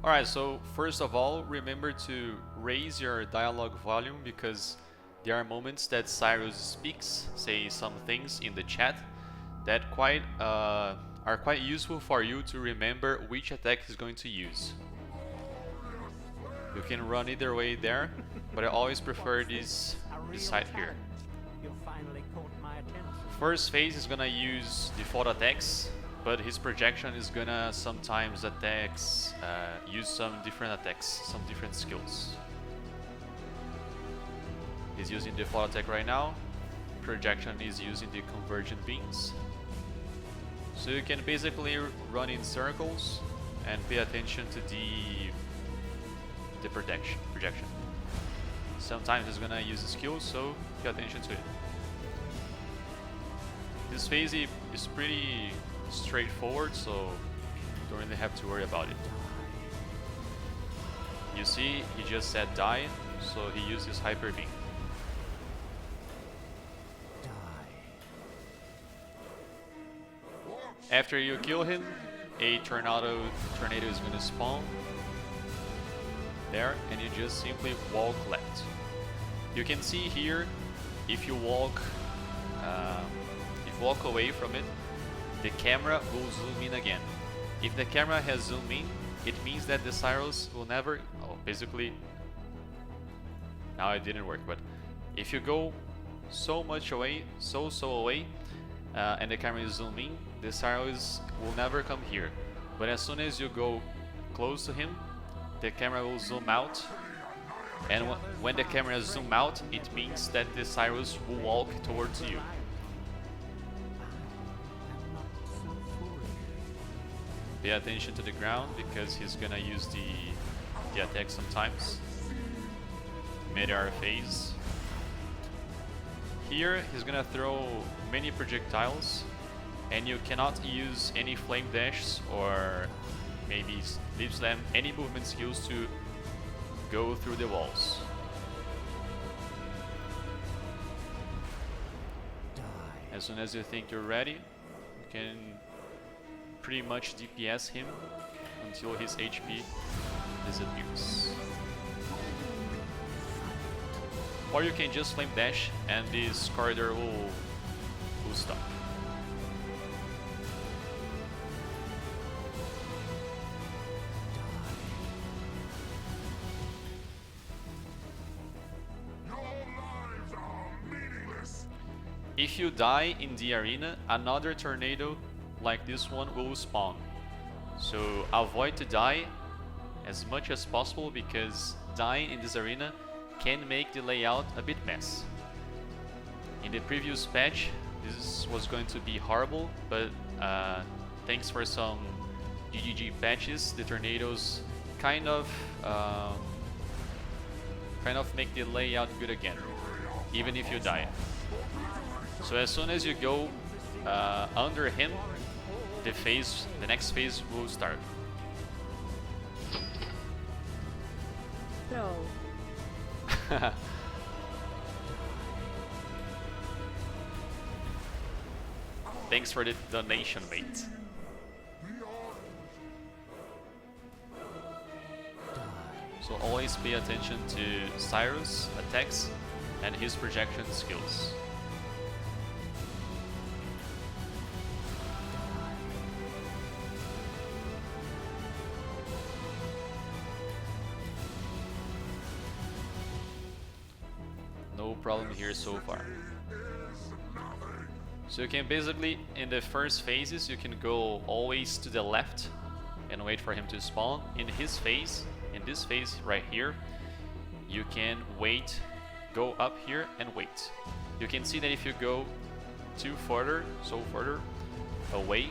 Alright, so first of all, remember to raise your dialogue volume because there are moments that Sirus speaks, say some things in the chat that are quite useful for you to remember which attack he's going to use. You can run either way there, but I always prefer this side here. First phase is gonna use default attacks, but his projection is gonna sometimes use some different attacks, some different skills. He's using default attack right now. Projection is using the convergent beams. So you can basically run in circles and pay attention to the projection. Sometimes he's gonna use a skill, so pay attention to it. This phase is pretty straightforward, so you don't really have to worry about it. You see, he just said die, so he used his hyper beam. After you kill him, a tornado is going to spawn there, and you just simply walk left. You can see here, if you walk away from it, the camera will zoom in again. If the camera has zoomed in, it means that the Sirus will never. Oh, basically, now it didn't work. But if you go so away, and the camera is zooming, the Sirus will never come here. But as soon as you go close to him, the camera will zoom out. And when the camera zooms out, it means that the Sirus will walk towards you. Pay attention to the ground because he's gonna use the attack sometimes. Mid-air phase. Here he's gonna throw many projectiles, and you cannot use any flame dash or maybe leap slam, any movement skills to go through the walls. As soon as you think you're ready, you can pretty much DPS him until his HP disappears. Or you can just flame dash and this corridor will stop. If you die in the arena, another tornado like this one will spawn. So avoid to die as much as possible because dying in this arena can make the layout a bit mess. In the previous patch, this was going to be horrible, but thanks for some GGG patches, the tornadoes kind of make the layout good again, even if you die. So as soon as you go under him, the next phase will start. Throw. Thanks for the donation, mate. So always pay attention to Sirus attacks and his projection skills. No problem here so far. So you can basically, in the first phases, you can go always to the left and wait for him to spawn. In his phase, in this phase right here, you can wait, go up here and wait. You can see that if you go further away,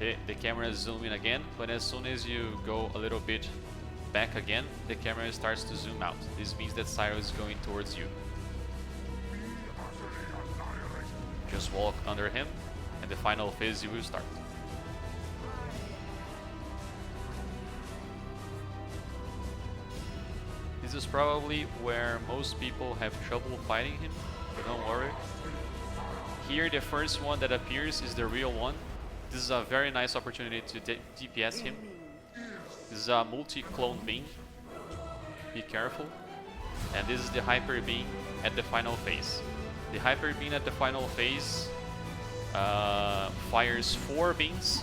the camera is zooming again, but as soon as you go a little bit back again, the camera starts to zoom out. This means that Sirus is going towards you. Just walk under him, and the final phase you will start. This is probably where most people have trouble fighting him, but don't worry. Here the first one that appears is the real one. This is a very nice opportunity to DPS him. This is a multi-clone beam. Be careful. And this is the hyper beam at the final phase. The hyper beam at the final phase fires 4 beams,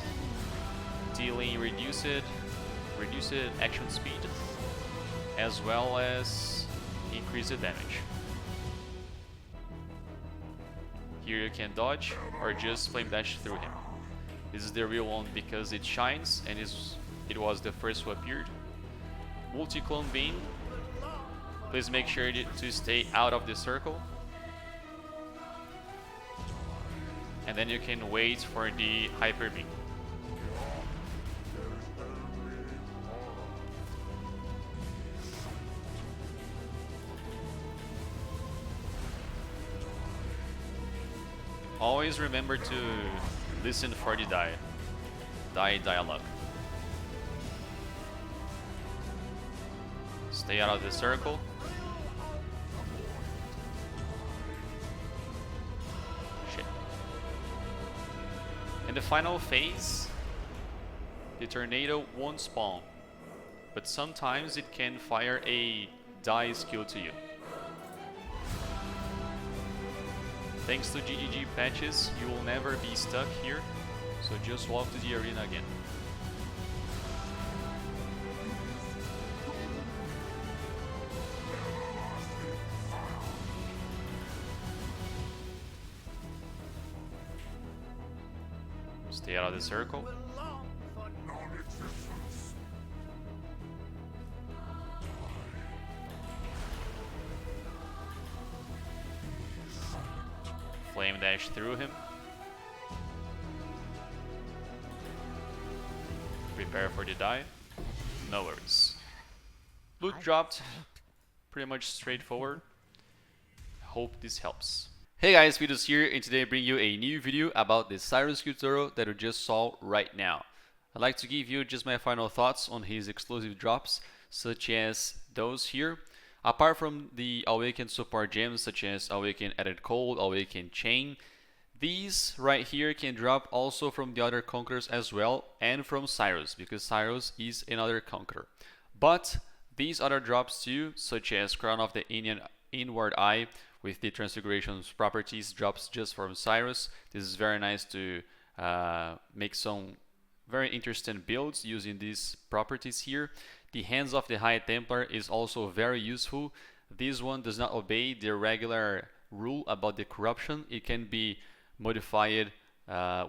dealing reduced action speed, as well as increased damage. Here you can dodge or just flame dash through him. This is the real one because it shines and it was the first who appeared. Multi-clone beam. Please make sure to stay out of the circle. And then you can wait for the hyper beam. Always remember to listen for the dialogue. Stay out of the circle. Shit. In the final phase, the tornado won't spawn, but sometimes it can fire a die skill to you. Thanks to GGG patches, you will never be stuck here, so just walk to the arena again. Stay out of the circle. Flame dash through him. Prepare for the die. No worries. Loot dropped. Pretty much straightforward. Hope this helps. Hey guys, Speedoz here, and today I bring you a new video about the Sirus tutorial that you just saw right now. I'd like to give you just my final thoughts on his exclusive drops, such as those here. Apart from the Awaken support gems such as Awaken Added Cold, Awaken Chain, these right here can drop also from the other Conquerors as well, and from Sirus, because Sirus is another Conqueror. But these other drops too, such as Crown of the Inward Eye with the Transfiguration's properties, drops just from Sirus. This is very nice to make some very interesting builds using these properties here. The Hands of the High Templar is also very useful. This one does not obey the regular rule about the corruption. It can be modified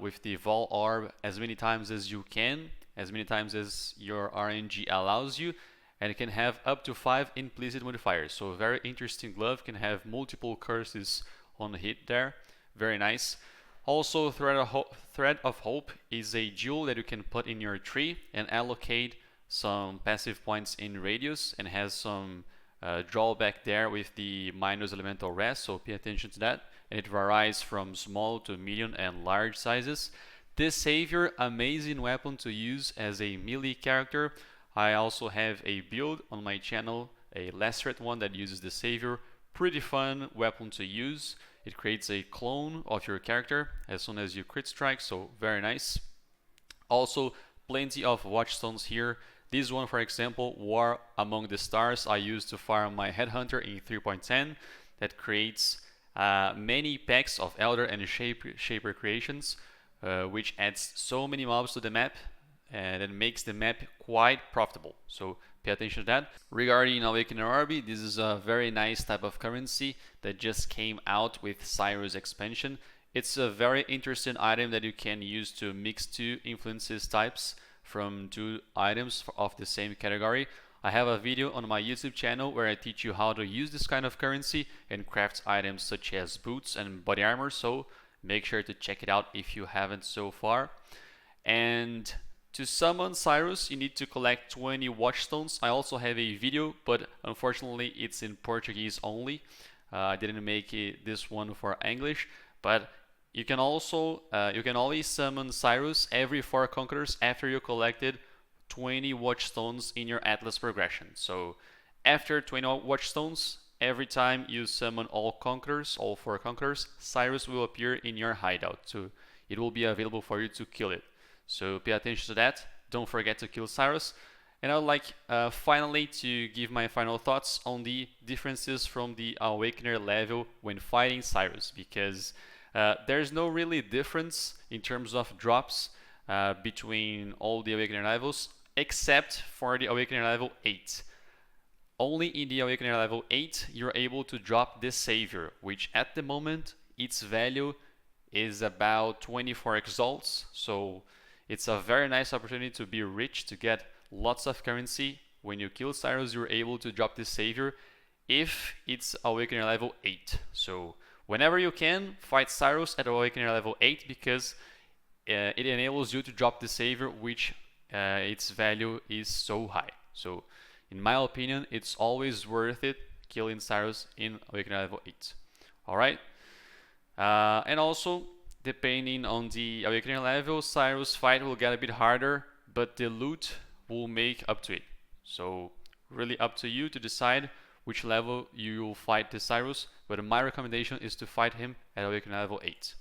with the Vol Orb as many times as you can, as many times as your RNG allows you, and it can have up to 5 implicit modifiers. So a very interesting glove, can have multiple curses on hit there. Very nice. Also, Thread of Hope is a jewel that you can put in your tree and allocate some passive points in radius, and has some drawback there with the minus elemental rest, so pay attention to that. And it varies from small to medium and large sizes. This Savior, amazing weapon to use as a melee character. I also have a build on my channel, a Lacerate one that uses the Savior. Pretty fun weapon to use. It creates a clone of your character as soon as you crit strike, so very nice. Also, plenty of Watchstones here. This one, for example, War Among the Stars, I use to farm my Headhunter in 3.10. That creates many packs of Elder and Shaper creations, which adds so many mobs to the map, and it makes the map quite profitable. So pay attention to that. Regarding Awakener RB, this is a very nice type of currency that just came out with Sirus expansion. It's a very interesting item that you can use to mix 2 influences types from 2 items of the same category. I have a video on my YouTube channel where I teach you how to use this kind of currency and craft items such as boots and body armor, so make sure to check it out if you haven't so far. And to summon Sirus, you need to collect 20 Watchstones. I also have a video, but unfortunately it's in Portuguese only. I didn't make this one for English, but you can also you can always summon Sirus every 4 Conquerors after you collected 20 Watchstones in your Atlas progression. So after 20 Watchstones, every time you summon all Conquerors, all 4 Conquerors, Sirus will appear in your hideout. So it will be available for you to kill it. So pay attention to that. Don't forget to kill Sirus. And I would like finally to give my final thoughts on the differences from the Awakener level when fighting Sirus, because there's no really difference in terms of drops between all the Awakener levels, except for the Awakener level 8. Only in the Awakener level 8 you're able to drop this Savior, which at the moment its value is about 24 exalts, so it's a very nice opportunity to be rich, to get lots of currency. When you kill Sirus, you're able to drop this Savior if it's Awakener level 8. So whenever you can, fight Sirus at Awakener level 8, because it enables you to drop the Savior, which its value is so high. So in my opinion, it's always worth it killing Sirus in Awakener level 8. Alright? And also, depending on the Awakener level, Sirus fight will get a bit harder, but the loot will make up to it. So really up to you to decide which level you will fight the Sirus, but my recommendation is to fight him at Awakener level 8.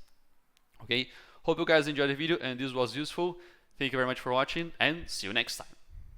Okay, hope you guys enjoyed the video and this was useful. Thank you very much for watching, and see you next time.